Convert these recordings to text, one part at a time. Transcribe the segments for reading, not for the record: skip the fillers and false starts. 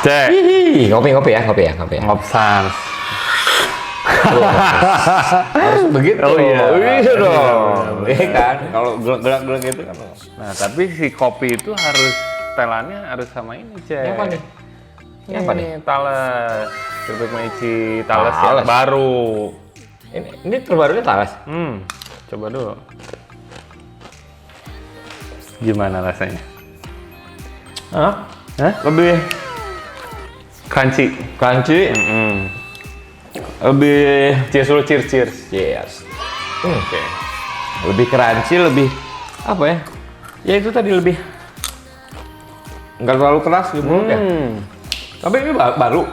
Cek. Hihi, ngopi ya. Ngopsans. Harus begitu. Oh iya. Iya dong. Iya kan, kalau gerak-gerak gitu kan. Nah, tapi si kopi itu harus setelannya harus sama ini, Cek. Ini apa nih? Ini apa nih? Thales. Keripik Maici Thales Thales. yang baru. Ini terbarunya Thales. Coba dulu. Gimana rasanya? Hah? Lebih crunchy. Crunchy. Lebih cheers. Yes. Oke. Lebih crunchy, lebih apa ya? Ya itu tadi lebih nggak terlalu keras di mulut ya. Tapi ini baru.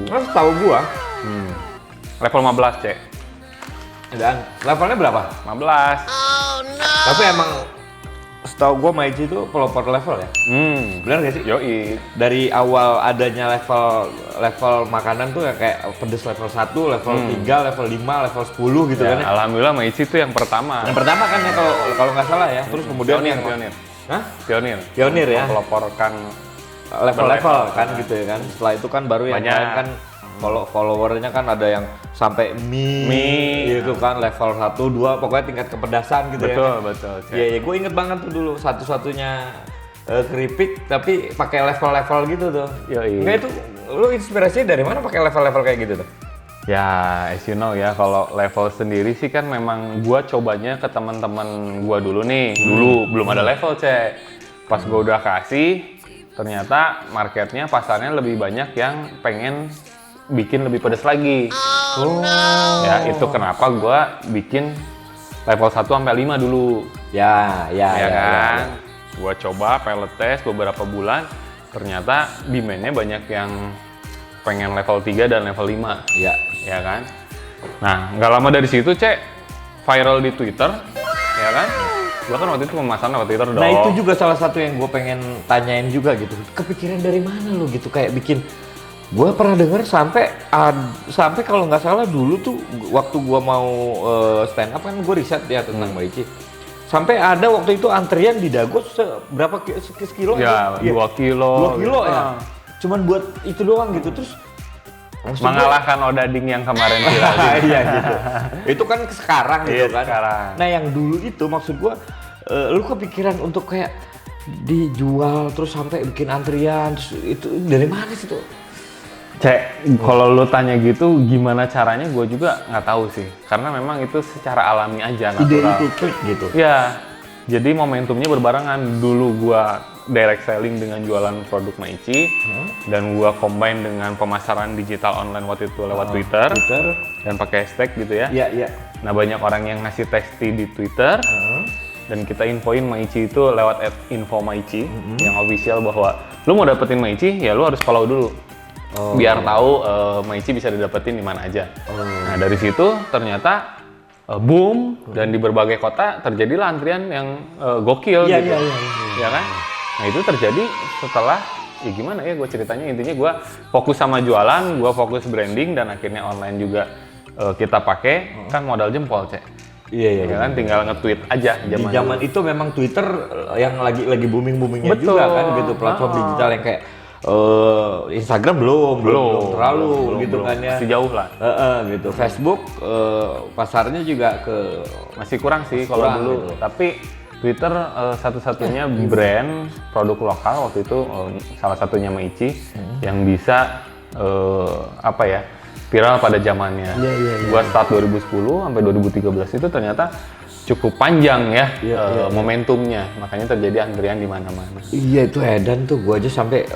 Kan setahu gua. Level 15, Cek. Dan levelnya berapa? 15. Tapi emang setahu gua Maici itu pelopor level ya. Benar gak sih? Yoi. Dari awal adanya level makanan tuh ya kayak pedes level 1, level 3, level 5, level 10 gitu Ya, kan ya. alhamdulillah Maici itu yang pertama. Yang pertama kan ya kalau nggak salah ya. Terus kemudian Pionir. Hah? Pionir ya. Melaporkan Level-level kan gitu ya kan. Setelah itu kan baru yang Banyak. lain kan followernya kan ada yang sampai mie gitu kan, level 1, 2, pokoknya tingkat kepedasan gitu ya. Betul. Cek. Iya, gue inget banget tuh dulu satu-satunya keripik tapi pakai level-level gitu tuh. Yoi. Enggak, itu lu inspirasinya dari mana pakai level-level kayak gitu tuh? Ya, as you know ya, kalau level sendiri sih kan memang gua cobanya ke teman-teman gua dulu nih. Dulu belum ada level, Cek. Pas gua udah kasih, ternyata marketnya, pasarnya lebih banyak yang pengen bikin lebih pedas lagi. Ya, itu kenapa gua bikin level 1 sampai 5 dulu. Ya kan? Gua coba pellet test beberapa bulan, ternyata demand-nya banyak yang pengen level 3 dan level 5. Ya kan? Nah, nggak lama dari situ, Cek, viral di Twitter, ya kan? Gua kan waktu itu pemasaran lewat Twitter dong. Nah, itu juga salah satu yang gue pengen tanyain juga gitu. Kepikiran dari mana lo gitu kayak bikin. Gue pernah denger sampai kalau nggak salah dulu tuh waktu gue mau stand up kan gue riset ya tentang Maici. Sampai ada waktu itu antrian di Dago berapa sekilo? Ya, 2 kilo. 2 kilo ya. Cuman buat itu doang gitu. Terus mengalahkan Odading yang kemarin viral. Iya gitu. Itu kan sekarang gitu Iya, kan. sekarang. Nah, yang dulu itu maksud gua lu kepikiran untuk kayak dijual terus sampai bikin antrian terus itu dari mana sih tuh? Cek, kalau lu tanya gitu gimana caranya, gue juga nggak tahu sih. Karena memang itu secara alami aja, Ide natural. itu klik gitu. Ya, jadi momentumnya berbarengan. Dulu gue direct selling dengan jualan produk Maici, dan gue combine dengan pemasaran digital online waktu itu lewat Twitter, dan pakai hashtag gitu ya. Iya. Nah, banyak orang yang ngasih testi di Twitter, dan kita infoin Maici itu lewat @info_maici yang official bahwa lu mau dapetin Maici, ya lu harus follow dulu. Biar tahu Maici bisa didapetin di mana aja. Nah, dari situ ternyata boom, dan di berbagai kota terjadilah antrian yang gokil gitu. Ya kan? Nah, itu terjadi setelah, ya gimana ya gue ceritanya, intinya gue fokus sama jualan, gue fokus branding, dan akhirnya online juga kita pakai, kan modal jempol, Cek. Iya. Ya kan, tinggal nge-tweet aja Di zaman itu memang Twitter yang lagi boomingnya Betul. juga kan gitu, platform digital yang kayak Instagram belum terlalu gitu kan ya. Masih jauh lah. Gitu. Facebook pasarnya juga Masih kurang sih Masih kalau kurang dulu. gitu. Tapi Twitter satu-satunya brand produk lokal waktu itu, salah satunya Maici yang bisa viral pada zamannya. Gua start 2010 sampai 2013 itu ternyata cukup panjang ya, momentumnya, makanya terjadi antrian di mana-mana. Iya, itu edan tuh, gua aja sampai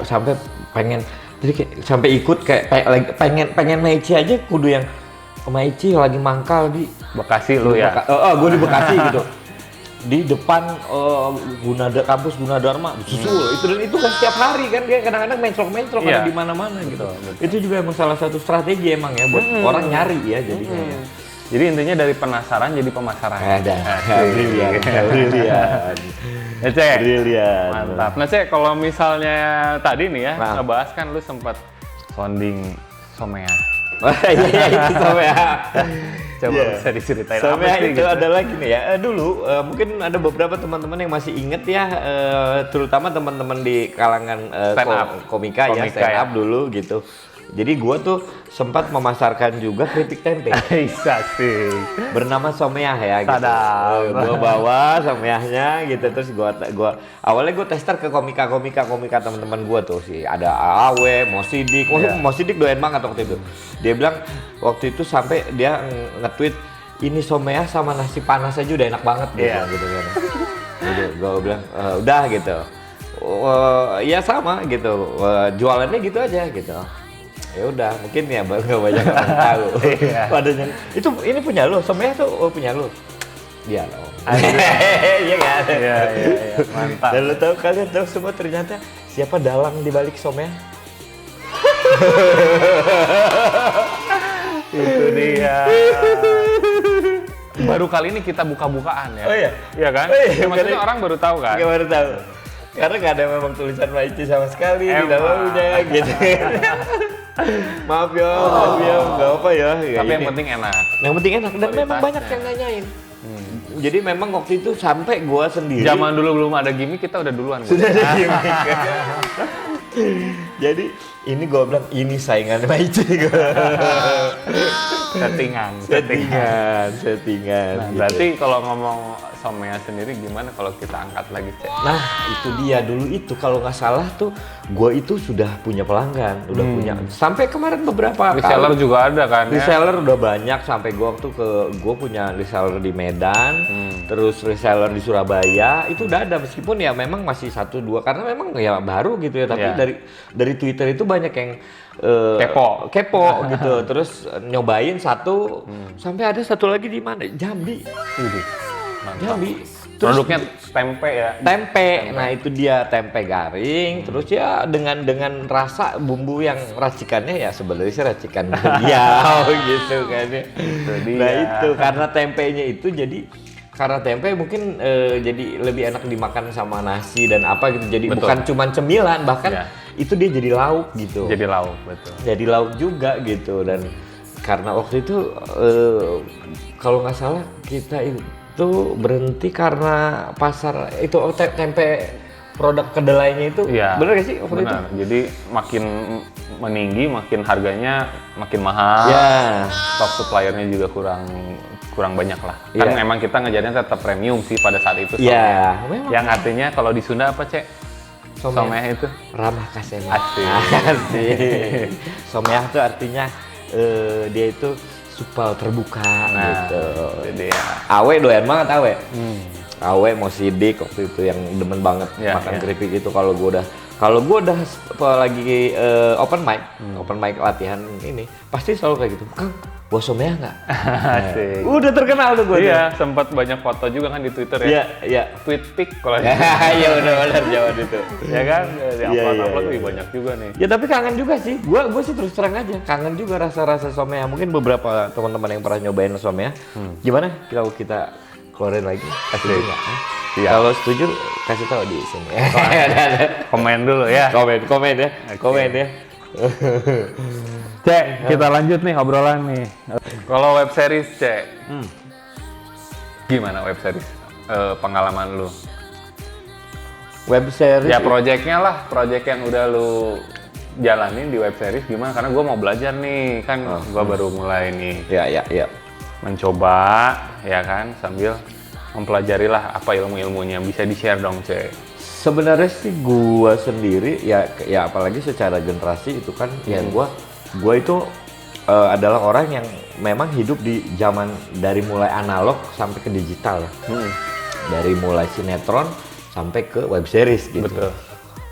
pengen, jadi kayak sampai ikut kayak pengen Maici aja kudu yang Maici lagi mangkal di Bekasi lu ya? Gua di Bekasi gitu, di depan kampus Gunadarma disusul itu kan setiap hari kan, dia kadang-kadang mencrok ada di mana-mana gitu. Betul. Itu juga emang salah satu strategi emang ya buat orang nyari ya jadinya. Jadi intinya dari penasaran jadi pemasaran. Brilian. Ya, Cek. Brilian. Mantap. Nah, Cek, kalau misalnya tadi nih ya, ngebahas kan lu sempat sounding Somea. Iya, itu sama ya. Coba Iya. bisa diceritain Someah apa sih itu gitu? adalah gini ya, dulu mungkin ada beberapa teman-teman yang masih inget ya, terutama teman-teman di kalangan Stand up. komika ya, Komika stand ya. up dulu gitu. Jadi gua tuh sempat memasarkan juga keripik tempe Bisa sih. bernama Someah ya gitu. Sadap. Gua bawa Someahnya gitu, terus gua awalnya gua tester ke komika teman-teman gua tuh sih. Ada Awe, Mo Sidik. Iya. Mo Sidik doyan banget waktu itu. Dia bilang waktu itu sampai dia nge-tweet ini Someah sama nasi panas aja udah enak banget gitu, Iya. gitu kan. Gitu, gua bilang udah gitu. Ya sama gitu. Jualannya gitu aja gitu. Ya udah, mungkin ya nggak banyak orang tahu. Iya. Padahal ini punya lo, Someah tuh punya lo. Iya loh. Iya kan? Iya, mantap. Dan lo tahu, kalian tahu semua ternyata siapa dalang di balik Someah? Itu dia. Baru kali ini kita buka-bukaan ya. Oh iya? Iya kan? Oh iya, Ya, maksudnya karena- orang baru tahu kan? Gak baru tahu. Karena nggak ada memang tulisan Maici sama sekali di Emang. dalamnya gitu. Maaf ya, nggak apa ya. Tapi yang penting enak. Yang penting enak dan memang Kualitasnya. banyak yang nanyain. Jadi memang waktu itu sampai gua sendiri. Zaman dulu belum ada gimmick, kita udah duluan. Sudah ada gimmick. Jadi ini gua bilang ini saingan Maici. Settingan. Settingan. Nah, gitu. berarti kalau ngomong Someah sendiri gimana kalau kita angkat lagi, Cek? Nah itu dia dulu itu kalau nggak salah tuh gua itu sudah punya pelanggan, udah punya sampai kemarin beberapa Reseller kali. juga ada kan ya? Reseller udah banyak sampai gua waktu gua punya reseller di Medan, terus reseller di Surabaya itu udah ada meskipun ya memang masih 1-2 karena memang ya baru gitu ya tapi Iya. dari Twitter itu banyak yang kepo gitu terus nyobain satu sampai ada satu lagi di mana Jambi. Widih, mantap. Jambi. Terus Produknya tempe ya? tempe. Nah itu dia tempe garing. Terus ya dengan rasa bumbu yang racikannya ya sebenarnya sih racikan beliau gitu kan ya. dia. Nah itu karena tempenya itu jadi karena tempe mungkin jadi lebih enak dimakan sama nasi dan apa gitu. Jadi Betul. bukan cuman cemilan bahkan Ya. itu dia jadi lauk gitu. Jadi lauk, betul. Jadi lauk juga gitu dan karena waktu itu kalau nggak salah kita itu berhenti karena pasar itu tempe produk kedelainya itu Iya. bener gak sih waktu itu? Benar. Jadi makin meninggi, makin harganya makin mahal. Ya, Stok suppliernya juga kurang banyak lah. Kan Iya. memang kita ngejarnya tetap premium sih pada saat itu. ya, Someah. memang Yang artinya kalau di Sunda apa, Cek? Someah itu? ramah kasih Asik. Asik. Someah itu artinya dia itu supal terbuka gitu. Jadi ya. Awe doyan banget Awe. Awe mau sidik waktu itu yang demen banget Ya, makan ya. keripik itu kalau gua udah lagi open mic latihan ini pasti selalu kayak gitu. Kang, gua Someah nggak? Asik. Udah terkenal tuh gua. Iya, sempat banyak foto juga kan di Twitter ya. Iya, iya. Tweet pic kalau Ya udah benar jawab itu. ya kan, di Iya, upload iya. wih, banyak juga nih. Ya tapi kangen juga sih. Gua sih terus terang aja kangen juga rasa-rasa Someah. Mungkin beberapa teman-teman yang pernah nyobain Someah. Gimana kalau kita keluarin lagi? Setuju nggak? Iya. Kalau setuju kasih tahu di sini. Komen dulu ya. komen ya. Komen ya. Cek, kita lanjut nih obrolan nih. Kalau web series, Cek. Gimana web series? Pengalaman lu? Web series. Ya projectnya lah, project yang udah lu jalanin di web series gimana? Karena gue mau belajar nih, kan gue baru mulai nih Ya. mencoba, ya kan, sambil mempelajari lah apa ilmu-ilmunya bisa di-share dong, Cek. Sebenarnya sih gua sendiri ya apalagi secara generasi itu kan ya gua itu adalah orang yang memang hidup di zaman dari mulai analog sampai ke digital. Dari mulai sinetron sampai ke web series gitu. Betul.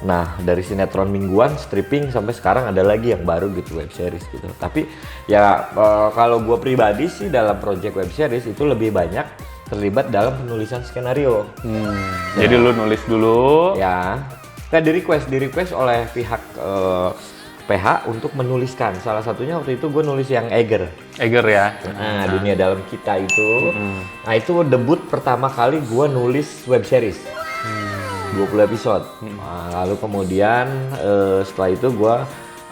Nah, dari sinetron mingguan, stripping sampai sekarang ada lagi yang baru gitu web series gitu. Tapi ya kalau gua pribadi sih dalam project web series itu lebih banyak terlibat dalam penulisan skenario. Jadi lu nulis dulu. Ya, kan di request oleh pihak PH untuk menuliskan. Salah satunya waktu itu gue nulis yang Eger. Eger ya. Nah, dunia dalam kita itu. Nah, itu debut pertama kali gue nulis web series. 20 episode. Nah, lalu kemudian setelah itu gue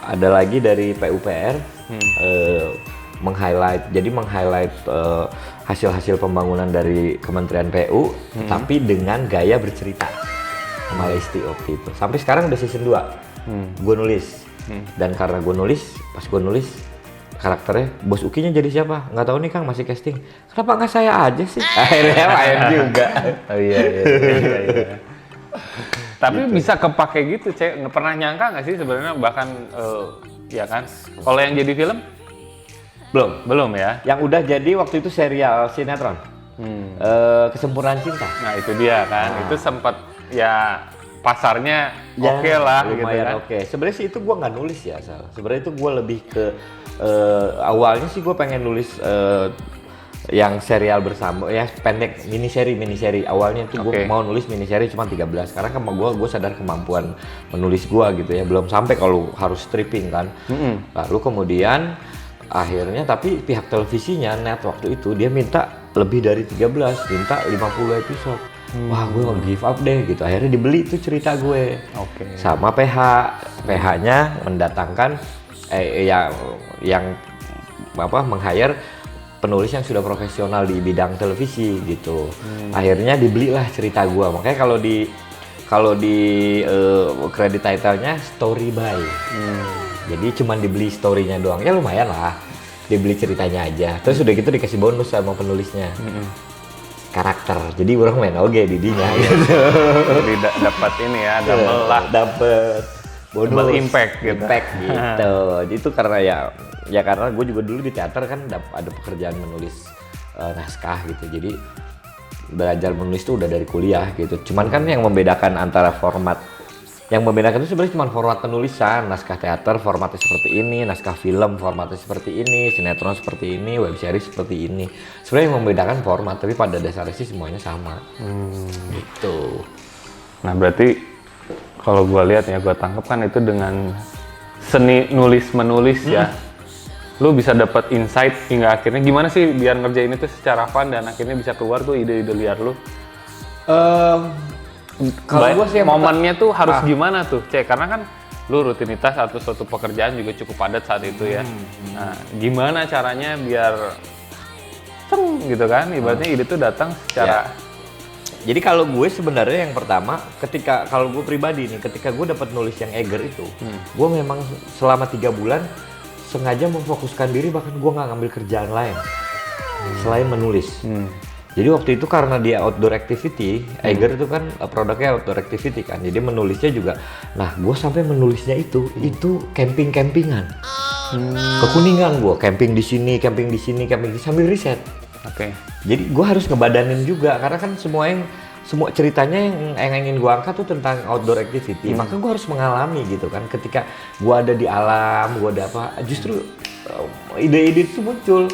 ada lagi dari PUPR. meng-highlight hasil-hasil pembangunan dari Kementerian PU, tapi dengan gaya bercerita sama Lesti waktu itu. Sampai sekarang udah season 2, gue nulis. Dan karena gue nulis, pas gue nulis karakternya, Bos Ukinya jadi siapa? Nggak tahu nih Kang, masih casting. Kenapa nggak saya aja sih? Akhirnya main juga. Oh iya. Tapi bisa kepake gitu, Cek. Nggak pernah nyangka nggak sih sebenarnya, bahkan ya kan? Kalau yang jadi film? Belum ya? Yang udah jadi waktu itu serial sinetron. Kesempurnaan Cinta. Nah itu dia kan, itu sempat ya pasarnya Ya, oke lah lumayan gitu kan. oke. Sebenarnya sih itu gue nggak nulis ya, sebenarnya itu gue lebih ke awalnya sih gue pengen nulis yang serial bersama, ya pendek, mini-seri. Awalnya itu gue mau nulis mini-seri cuma 13, karena gue sadar kemampuan menulis gue gitu ya, belum sampai kalau harus stripping kan. Lalu kemudian akhirnya tapi pihak televisinya net waktu itu dia minta lebih dari 13, minta 50 episode. Wah, gue give up deh gitu. Akhirnya dibeli tuh cerita gue. Sama PH-nya mendatangkan yang meng-hire penulis yang sudah profesional di bidang televisi gitu. Akhirnya dibelilah cerita gue. Makanya kalau di credit title-nya story by. Jadi cuman dibeli story-nya doang. Ya lumayan lah. Dibeli ceritanya aja. Terus udah gitu dikasih bonus sama penulisnya. Karakter. Jadi orang main oge didinya gitu. Jadi dapat ini ya, double lah. Dapat bonus. Double impact gitu. Gitu. Itu karena ya karena gue juga dulu di teater kan ada pekerjaan menulis naskah gitu. Jadi belajar menulis itu udah dari kuliah gitu. Cuman kan yang membedakan antara format, yang membedakan itu sebenarnya cuma format penulisan. Naskah teater formatnya seperti ini, naskah film formatnya seperti ini, sinetron seperti ini, web series seperti ini. Sebenarnya yang membedakan format, tapi pada dasarnya sih semuanya sama. Gitu. Nah berarti kalau gue lihat ya, gue tangkap kan itu dengan seni nulis-menulis ya, lu bisa dapat insight hingga akhirnya gimana sih biar ngerjain itu secara fun dan akhirnya bisa keluar tuh ide-ide liar lu. Kalau gue sih momennya tuh harus gimana tuh, Cek? Karena kan lu rutinitas atau suatu pekerjaan juga cukup padat saat itu ya. Nah, gimana caranya biar gitu kan? Ibaratnya ide tuh datang secara Jadi kalau gue sebenarnya yang pertama, kalau gue pribadi nih, ketika gue dapat nulis yang Eger itu, gue memang selama 3 bulan sengaja memfokuskan diri, bahkan gue nggak ngambil kerjaan lain selain menulis. Jadi waktu itu karena dia outdoor activity, Eiger itu kan produknya outdoor activity kan, jadi menulisnya juga. Nah, gue sampai menulisnya itu camping-campingan. Ke Kuningan gue, camping di sini, sambil riset. Jadi gue harus ngebadanin juga, karena kan semua ceritanya yang ingin gue angkat tuh tentang outdoor activity. Maka gue harus mengalami gitu kan, ketika gue ada di alam, gue ada apa, justru ide-ide itu muncul.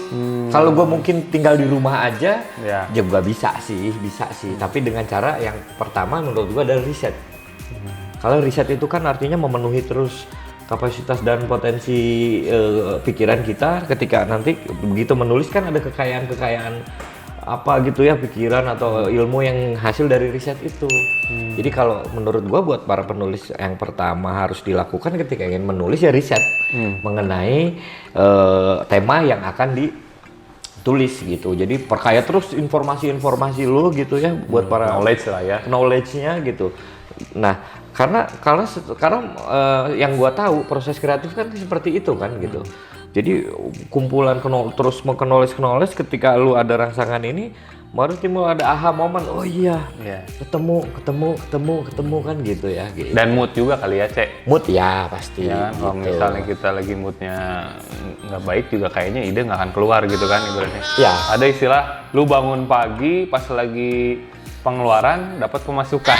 Kalau gue mungkin tinggal di rumah aja, ya juga bisa sih. Tapi dengan cara yang pertama menurut gue adalah riset. Kalau riset itu kan artinya memenuhi terus kapasitas dan potensi pikiran kita. Ketika nanti begitu menulis kan ada kekayaan apa gitu ya, pikiran atau ilmu yang hasil dari riset itu. Jadi kalau menurut gua buat para penulis, yang pertama harus dilakukan ketika ingin menulis ya riset mengenai tema yang akan ditulis gitu. Jadi perkaya terus informasi lo gitu ya, buat para knowledge lah ya, knowledge-nya gitu. Nah, karena sekarang yang gua tahu proses kreatif kan seperti itu kan gitu. Jadi kumpulan terus knowledge ketika lu ada rangsangan ini baru timbul ada aha momen. Oh iya, ketemu kan gitu ya. Gitu. Dan mood juga kali ya, Cek. Mood ya pasti. Ya, gitu. Kalau misalnya kita lagi moodnya nggak baik juga kayaknya ide nggak akan keluar gitu kan ibaratnya. Ya. Ada istilah lu bangun pagi pas lagi pengeluaran dapat pemasukan.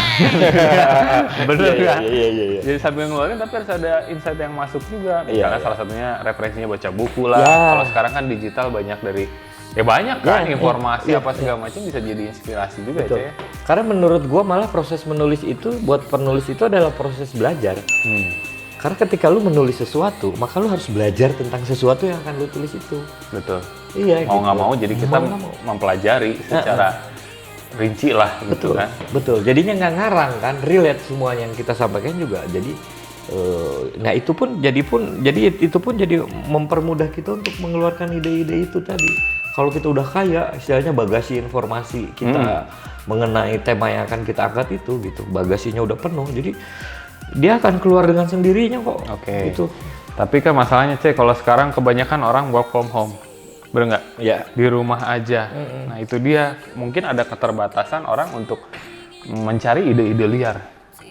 Bener kan? Iya. Jadi sambil ngeluarin tapi harus ada insight yang masuk juga. Misalnya salah satunya referensinya baca buku lah. Kalau sekarang kan digital banyak dari banyak kan informasi apa segala macam, bisa jadi inspirasi juga ya. Karena menurut gua malah proses menulis itu buat penulis itu adalah proses belajar. Karena ketika lu menulis sesuatu, maka lu harus belajar tentang sesuatu yang akan lu tulis itu. Betul. Iya. Mau nggak mau jadi kita mempelajari secara rinci lah gitu kan. Betul. Jadinya nggak ngarang kan, relate semua yang kita sampaikan juga. Jadi Nah itu pun jadi mempermudah kita untuk mengeluarkan ide-ide itu tadi. Kalau kita udah kaya, istilahnya bagasi informasi kita mengenai tema yang akan kita angkat itu gitu, bagasinya udah penuh, jadi dia akan keluar dengan sendirinya kok. Oke. Gitu. Tapi kan masalahnya kalau sekarang kebanyakan orang work from home, bener nggak? Ya. Di rumah aja. Nah itu dia, mungkin ada keterbatasan orang untuk mencari ide-ide liar.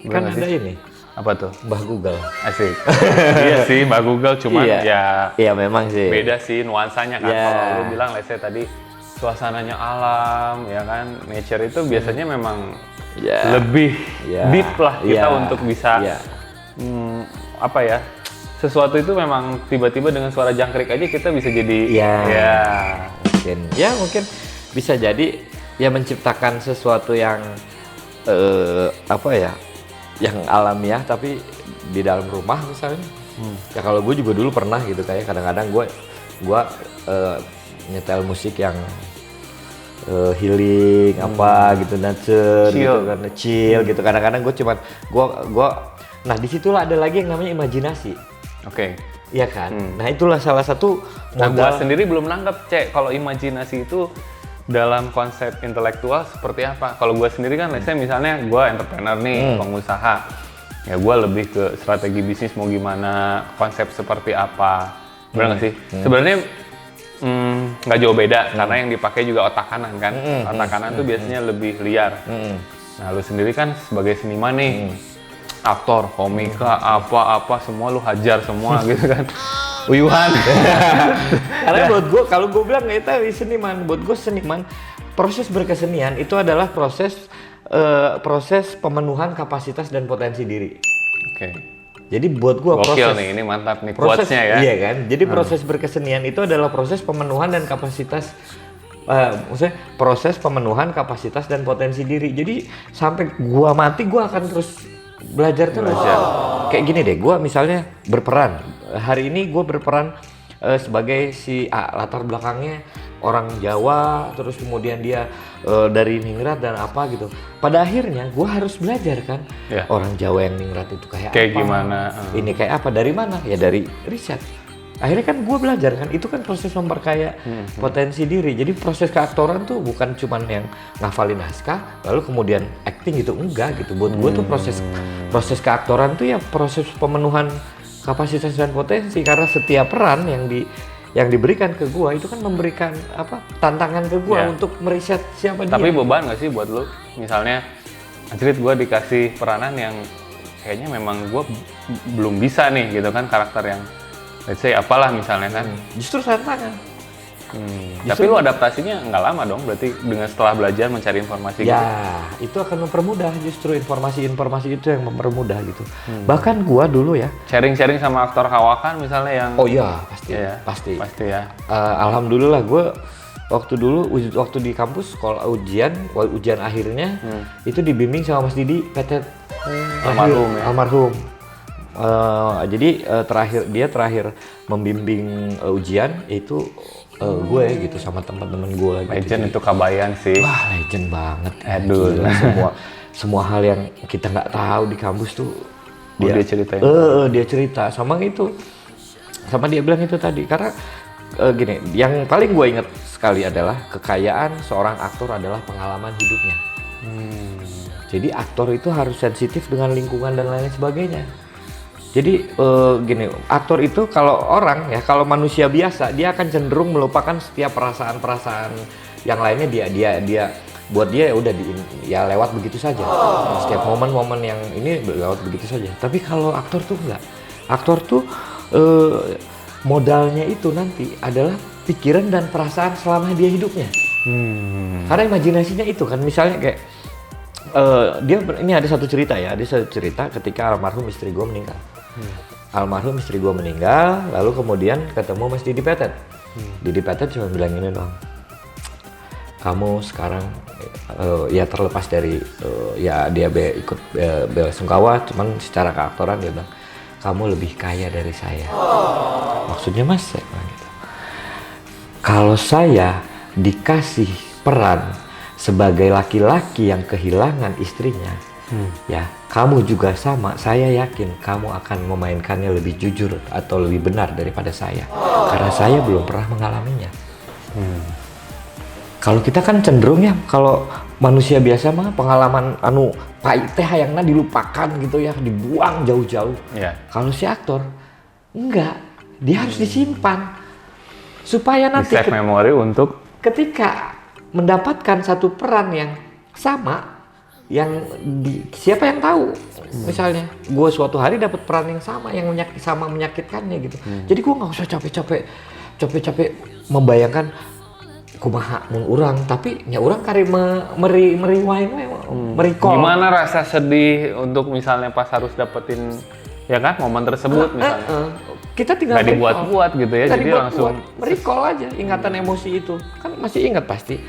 Bener Kan nggak ada sih? ini, Apa tuh? Mbah Google. Asik. Iya sih, Mbak Google, cuman ya Iya memang sih. beda sih nuansanya kan. Ya. Kalau lu bilang, let's say tadi suasananya alam, ya kan, nature itu biasanya memang Ya. lebih Ya. deep lah kita Ya. untuk bisa Ya. apa ya, sesuatu itu memang tiba-tiba dengan suara jangkrik aja kita bisa jadi Ya. Mungkin bisa jadi ya menciptakan sesuatu yang yang alamiah tapi di dalam rumah misalnya. Ya kalau gue juga dulu pernah gitu, kayak kadang-kadang gue nyetel musik yang healing gitu, nature gitu kan, chill gitu. Kadang-kadang gue cuman nah disitulah ada lagi yang namanya imajinasi. Oke. Iya kan? Nah itulah salah satu Nah, gua modal. sendiri belum nangkep, kalau imajinasi itu dalam konsep intelektual seperti apa. Kalau gua sendiri kan, let's say misalnya gua entrepreneur nih, pengusaha. Ya gua lebih ke strategi bisnis mau gimana, konsep seperti apa. Benar nggak sih? Sebenarnya nggak jauh beda, karena yang dipakai juga otak kanan kan. Otak kanan tuh biasanya lebih liar. Nah, lu sendiri kan sebagai seniman nih, aktor, komika, apa-apa semua lu hajar semua gitu kan. Uyuhan. Karena buat gue, kalau gue bilang itu seniman, buat gue seniman, proses berkesenian itu adalah proses pemenuhan kapasitas dan potensi diri. Oke. Jadi buat gue Gokil proses nih, ini mantap nih proses quotes-nya ya. Iya kan? Jadi proses berkesenian itu adalah proses pemenuhan dan kapasitas maksudnya proses pemenuhan kapasitas dan potensi diri. Jadi sampai gua mati gua akan terus belajar terus. Kayak gini deh, gua misalnya berperan. Hari ini gua berperan sebagai si A, latar belakangnya orang Jawa, terus kemudian dia dari Ningrat dan apa gitu. Pada akhirnya gua harus belajar kan, orang Jawa yang Ningrat itu kayak apa, gimana, ini kayak apa, dari mana? Ya dari riset. Akhirnya kan gue belajar kan, itu kan proses memperkaya potensi diri. Jadi proses keaktoran tuh bukan cuman yang ngafalin naskah lalu kemudian acting gitu, enggak gitu. Buat gue tuh proses keaktoran tuh ya proses pemenuhan kapasitas dan potensi, karena setiap peran yang diberikan ke gue itu kan memberikan tantangan ke gue untuk meriset siapa dia. Tapi beban nggak sih buat lu? Misalnya, anjrit gue dikasih peranan yang kayaknya memang gue belum bisa nih gitu kan, karakter yang let's say apalah misalnya kan. Justru tantangan. Tapi lu adaptasinya nggak lama dong, berarti dengan setelah belajar mencari informasi gitu. Ya, itu akan mempermudah, justru informasi-informasi itu yang mempermudah gitu. Bahkan gua dulu ya, Sharing-sharing sama aktor kawakan misalnya yang oh iya pasti, ya, pasti. ya. Alhamdulillah gua waktu di kampus sekolah ujian akhirnya itu dibimbing sama Mas Didi PT Almarhum ya. Almarhum. Jadi dia terakhir membimbing ujian itu gue gitu sama teman-teman gue. Legend gitu. itu Kabayan sih. Wah legend banget. Aduh. Gila, semua hal yang kita nggak tahu di kampus tuh dia ceritain. Dia cerita sama dia bilang itu tadi, karena gini, yang paling gue inget sekali adalah kekayaan seorang aktor adalah pengalaman hidupnya. Jadi aktor itu harus sensitif dengan lingkungan dan lain sebagainya. Jadi gini, aktor itu kalau manusia biasa dia akan cenderung melupakan setiap perasaan-perasaan yang lainnya, dia buat dia udah lewat begitu saja. Setiap momen-momen yang ini lewat begitu saja. Tapi kalau aktor tuh enggak. Aktor tuh modalnya itu nanti adalah pikiran dan perasaan selama dia hidupnya. Karena imajinasinya itu kan, misalnya kayak ini ada satu cerita ketika almarhum istri gue meninggal. Almarhum istri gue meninggal, lalu kemudian ketemu Mas Didi Petet. Didi Petet cuma bilang ini doang, kamu sekarang ya terlepas dari ya dia ikut bela sungkawa, cuman secara keaktoran dia bilang kamu lebih kaya dari saya. Maksudnya Mas, saya bilang gitu, kalau saya dikasih peran sebagai laki-laki yang kehilangan istrinya, Ya, kamu juga sama. Saya yakin kamu akan memainkannya lebih jujur atau lebih benar daripada saya. Karena saya belum pernah mengalaminya. Kalau kita kan cenderung ya, kalau manusia biasa mah pengalaman pahit teh hayangna dilupakan gitu ya, dibuang jauh-jauh. Iya. Kalau si aktor enggak, dia harus disimpan supaya nanti Di save memory untuk ketika mendapatkan satu peran yang sama, yang siapa yang tahu? Misalnya, gue suatu hari dapat peran yang sama, yang sama menyakitkannya gitu. Jadi gue nggak usah capek-capek membayangkan kumaha mun urang, tapi nya urang kari meriwain merecall. gimana rasa sedih untuk misalnya pas harus dapetin ya kan momen tersebut misalnya. Kita tinggal Nggak dibuat-buat gitu ya, jadi langsung merecall aja ingatan emosi itu. Kan masih ingat pasti.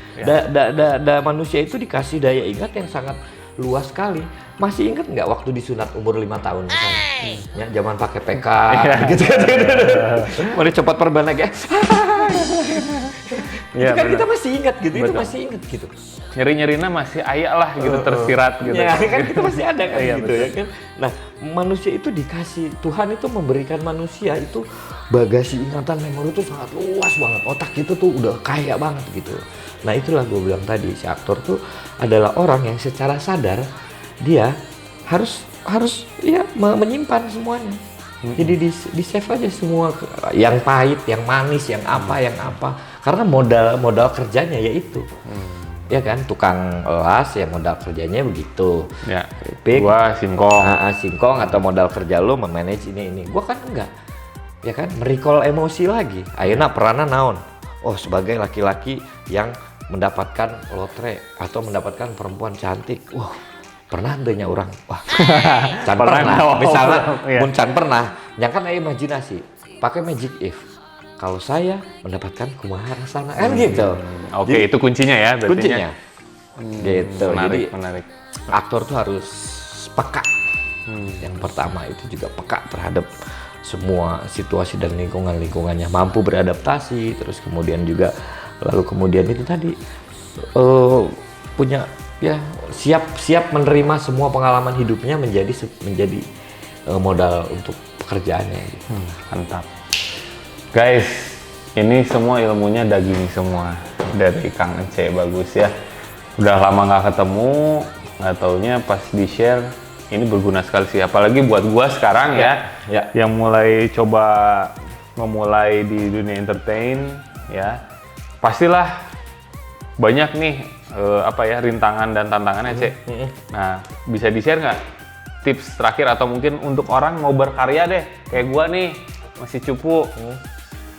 Manusia itu dikasih daya ingat yang sangat luas sekali. Masih ingat nggak waktu disunat umur 5 tahun misalnya? Ya, zaman pakai PK gitu kan. Mari cepat perban lagi. ya, Itu kan bener. kita masih ingat gitu, itu Betul. masih ingat gitu. Nyeri-nyerina masih ayak lah gitu tersirat gitu. Ya kan kita masih ada kan Iya, gitu ya kan. Nah, manusia itu dikasih, Tuhan itu memberikan manusia itu bagasi ingatan memori itu sangat luas banget. Otak itu tuh udah kaya banget gitu. Nah, itulah gue bilang tadi, si aktor tuh adalah orang yang secara sadar dia harus ya menyimpan semuanya. Jadi di save aja semua yang pahit, yang manis, yang apa. Karena modal kerjanya yaitu. Ya kan, tukang las ya modal kerjanya begitu. Ya. Keripik, Gua singkong. singkong atau modal kerja lo memanage ini. Gua kan enggak. Ya kan, merecall emosi lagi. Ayeuna peranan naon? Oh, sebagai laki-laki yang mendapatkan lotre atau mendapatkan perempuan cantik. Wah, pernah tanya orang. Wah, can pernah. Misalnya, Iya. mun can pernah, nyangkan aya imajinasi. Pakai magic if. Kalau saya mendapatkan kumaha rasana kan gitu. Oke, Jadi, itu kuncinya ya berarti. kuncinya. Gitu. Jadi Menarik. aktor tuh harus peka. Yang pertama itu juga peka terhadap semua situasi dan lingkungannya, mampu beradaptasi, terus kemudian juga kemudian itu tadi punya ya siap menerima semua pengalaman hidupnya menjadi modal untuk pekerjaannya. Gitu. Mantap. Guys, ini semua ilmunya daging semua dari Kang Ece, bagus ya. Udah lama nggak ketemu, nggak taunya pas di-share ini berguna sekali sih. Apalagi buat gua sekarang ya, yang mulai coba memulai di dunia entertain ya. Pastilah banyak nih rintangan dan tantangannya, Cek. Nah, bisa di-share nggak tips terakhir atau mungkin untuk orang mau berkarya deh, kayak gua nih masih cupu.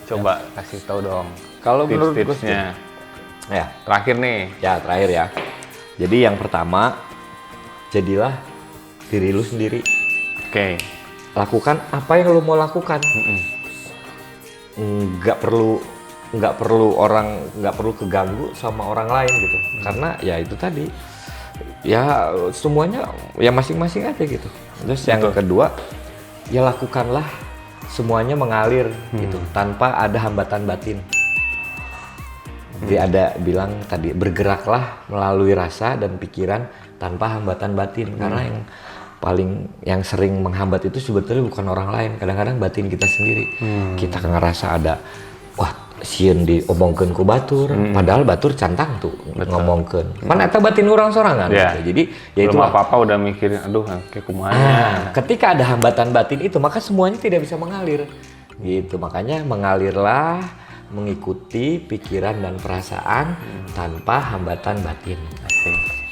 Coba kasih tahu dong. Kalau menurut gue tips-tipsnya. Ya, Terakhir nih. ya terakhir ya. Jadi yang pertama, jadilah diri lu sendiri. Oke. Lakukan apa yang lu mau lakukan. Nggak perlu keganggu sama orang lain gitu. Karena ya itu tadi. Ya semuanya ya masing-masing aja gitu. Terus yang kedua, ya lakukanlah semuanya mengalir gitu tanpa ada hambatan batin. Jadi ada bilang tadi, bergeraklah melalui rasa dan pikiran tanpa hambatan batin. Karena yang sering menghambat itu sebetulnya bukan orang lain, kadang-kadang batin kita sendiri. Kita ngerasa ada sieun diomongkeun ku batur, padahal batur cantang tuh ngomongkeun. Mana eta batin urang sorangan gitu. Jadi ya itu belum apa-apa udah mikirin aduh kayak kumaha. Ketika ada hambatan batin itu maka semuanya tidak bisa mengalir. Gitu. Makanya mengalirlah mengikuti pikiran dan perasaan tanpa hambatan batin.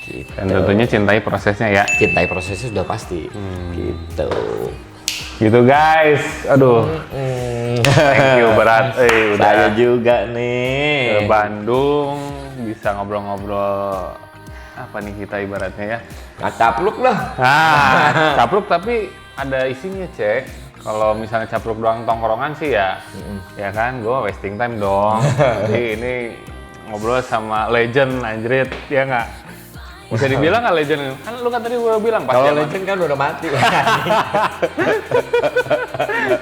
Gitu. Dan tentunya cintai prosesnya ya. Cintai prosesnya sudah pasti. Gitu. Gitu guys. Aduh. Thank you berat. Udah Saya juga nih. ke Bandung bisa ngobrol-ngobrol apa nih kita ibaratnya ya. Ngacapluk lah. Nah, capruk tapi ada isinya, Cek. Kalau misalnya capruk doang tongkrongan sih ya, ya kan, gue wasting time dong. Jadi ini ngobrol sama legend, anjrit, ya nggak? Bisa dibilang nggak legend? Kan lu kan tadi gue bilang pasti. Kalau legend kan udah mati.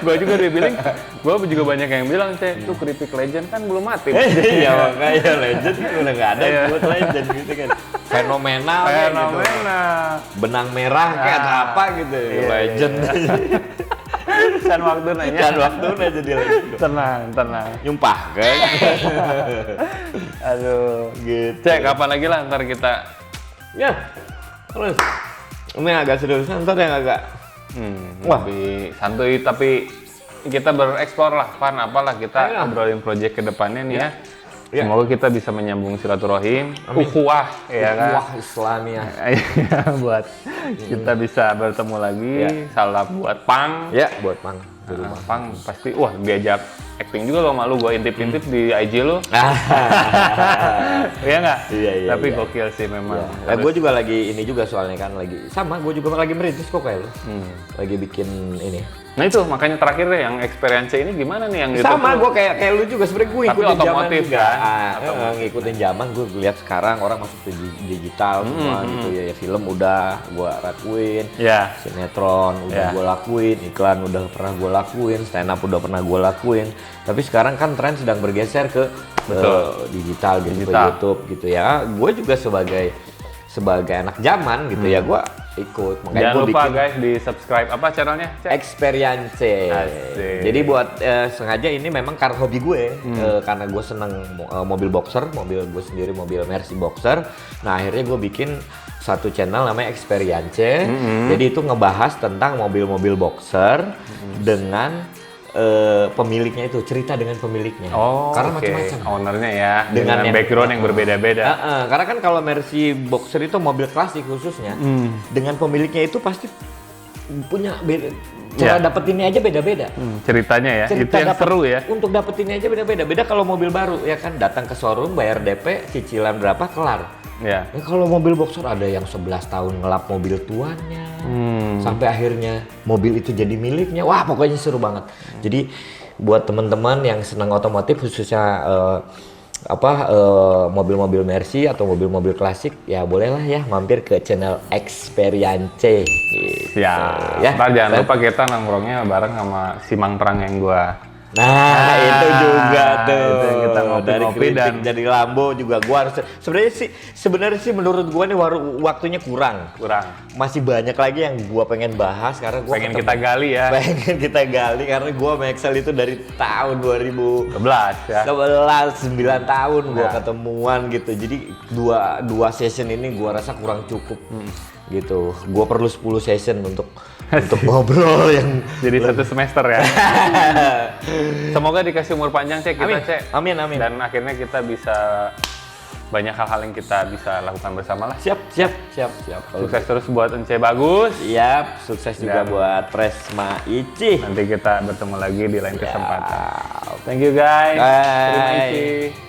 Gue juga dibilang, gue juga banyak yang bilang, Cek, tuh keripik legend kan belum mati. Iya makanya legend kan udah nggak ada buat legend gitu kan. Fenomenal. Fenomenal. benang merah kayak atau apa gitu. Iya, Legend. Kan waktu nanya. Kan waktu aja dia legend. Tenang. Nyumpah kan. Aduh. Gitu. Cek kapan lagi lah ntar kita. Ya. Terus. Ini agak serius, ntar yang agak. Wah. Lebih santuy tapi kita bereksplor lah, Pan, apalah kita Ayolah. ngobrolin project ke depannya nih ya. Ya. Semoga kita bisa menyambung silaturahim, ukhuwah ya kan. Wah, Islamiyah. Iya, buat kita bisa bertemu lagi. Ya. Salam buat Pang. Ya, buat Mang di rumah. Pang pasti, wah diajak acting juga lo malu, gue intip-intip di IG lo. Iya nggak? Iya, Tapi iya. gokil sih memang. Nah, gue juga lagi ini juga soalnya kan lagi sama, gue juga lagi merintis kok kayak lu. Lagi bikin ini. Nah itu makanya terakhir deh yang experience ini gimana nih yang gitu Sama, tuh? gue kayak lu juga sebenarnya gue Tapi ngikutin zaman otomotif juga. kan? Ngikutin zaman, gue lihat sekarang orang masuk ke digital semua gitu ya. Film udah gue lakuin, Ya. sinetron udah Ya. gue lakuin, iklan udah pernah gue lakuin, stand up udah pernah gue lakuin. Tapi sekarang kan tren sedang bergeser ke digital gitu, ke YouTube gitu ya. Gue juga sebagai anak zaman gitu ya, gue ikut. Makanya Jangan gue lupa bikin guys di subscribe apa channelnya? Cek. Experience. Asik. Jadi buat sengaja ini memang karena hobi gue, karena gue seneng mobil boxer, mobil gue sendiri mobil Mercy boxer. Nah akhirnya gue bikin satu channel namanya Experience. Jadi itu ngebahas tentang mobil-mobil boxer dengan pemiliknya itu, cerita dengan pemiliknya. Oh, karena oke. macam-macam. Ownernya ya, Dengan dengan yang- background yang berbeda-beda. Karena kan kalau Mercy boxer itu mobil klasik khususnya, dengan pemiliknya itu pasti punya beda. Cara Ya. dapetinnya aja beda-beda. Ceritanya ya, itu yang dapet- seru ya. Untuk dapetinnya aja beda-beda. Beda kalau mobil baru ya kan, datang ke showroom, bayar DP, cicilan berapa, kelar. Ya. Kalau mobil boxer ada yang 11 tahun ngelap mobil tuannya, sampai akhirnya mobil itu jadi miliknya. Wah pokoknya seru banget. Jadi buat teman-teman yang senang otomotif khususnya mobil-mobil Mercy atau mobil-mobil klasik, ya bolehlah ya mampir ke channel Experience. Gitu. Ya, Ya. ntar jangan lupa kita nongkrongnya bareng sama si Mang Terang yang gua. Nah, itu juga tuh. itu yang kita ngopi-ngopi dari kritik, dan- dari Lambo juga gua harus sebenarnya sih menurut gua nih waktunya kurang. Masih banyak lagi yang gua pengen bahas karena gua Pengen kita gali ya. Pengen kita gali karena gua sama Excel itu dari tahun 11 ya. 9 tahun gua ketemuan gitu. Jadi dua session ini gua rasa kurang cukup. Gitu. Gua perlu 10 session untuk ngobrol yang Jadi satu semester ya. Semoga dikasih umur panjang Cek kita Cek. Amin. Dan akhirnya kita bisa banyak hal-hal yang kita bisa lakukan bersama lah. Siap. Sukses terus buat Ence Bagus. Siap, sukses juga Dan- buat Presma Ici. Nanti kita bertemu lagi di lain kesempatan. Thank you guys. Bye. Terima kasih.